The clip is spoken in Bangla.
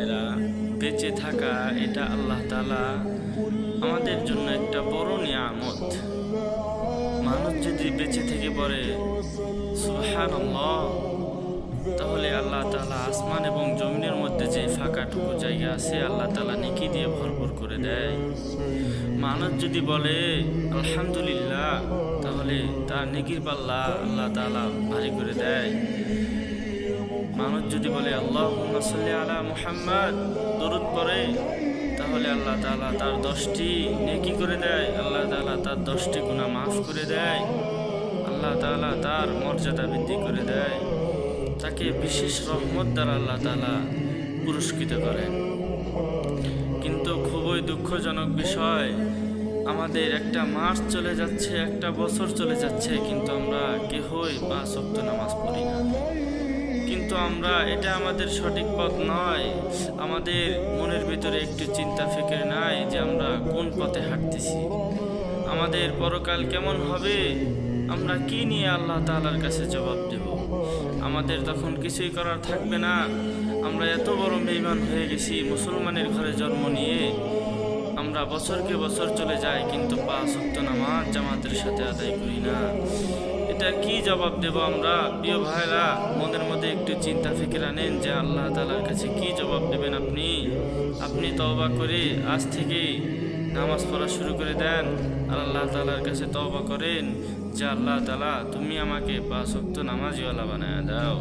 এরা বেঁচে থাকা এটা আল্লাহ তাআলা আমাদের জন্য একটা বড় নিয়ামত। মানুষ যদি বেঁচে থেকে পড়ে সুবহানাল্লাহ, তাহলে আল্লাহ তাআলা আসমান এবং জমিনের মধ্যে যে ফাঁকাটুকু জায়গা আছে আল্লাহ তাআলা নেকি দিয়ে ভরপুর করে দেয়। মানুষ যদি বলে আলহামদুলিল্লাহ, তাহলে তার নেকির পাল্লা আল্লাহ তাআলা ভারী করে দেয়। মানুষ যদি বলে আল্লাহুম্মা সাল্লি আলা মুহাম্মাদ, দরুদ পড়ে, তাহলে আল্লাহ তাআলা তার 10টি নেকি করে দেয়, আল্লাহ তাআলা তার 10টি গুনাহ মাফ করে দেয়, আল্লাহ তাআলা তার মর্যাদা বৃদ্ধি করে দেয়, তাকে বিশেষ রহমত দ্বারা আল্লাহ তাআলা পুরস্কৃত করেন। কিন্তু খুবই দুঃখজনক বিষয়, আমাদের একটা মাস চলে যাচ্ছে, একটা বছর চলে যাচ্ছে, কিন্তু আমরা কেহই 5 ওয়াক্ত নামাজ পড়ি না। কিন্তু আমরা এটা আমাদের সঠিক পথ নয়। আমাদের মনের ভিতরে একটু চিন্তা ফিকির নাই যে আমরা কোন পথে হাঁটতেছি, আমাদের পরকাল কেমন হবে, আমরা কি নিয়ে আল্লাহ তাআলার কাছে জবাব দেব। আমাদের তখন কিছুই করার থাকবে না। আমরা এত বড় বেঈমান হয়ে গেছি, মুসলমানের ঘরে জন্ম নিয়ে আমরা বছরকে বছর চলে যাই, কিন্তু 5 ওয়াক্ত নামাজ জামাতের সাথে আদায় করি না। এটা কি জবাব দেব আমরা? প্রিয় ভাইরা, মনের মধ্যে একটু চিন্তা ফিকির আনেন যে আল্লাহ তাআলার কাছে কি জবাব দেবেন আপনি তওবা করে আজ থেকে নামাজ পড়া শুরু করে দেন, আর আল্লাহ তাআলার কাছে তওবা করেন যে আল্লাহ তাআলা তুমি আমাকে 5 ওয়াক্ত নামাজিওয়ালা বানায় দাও।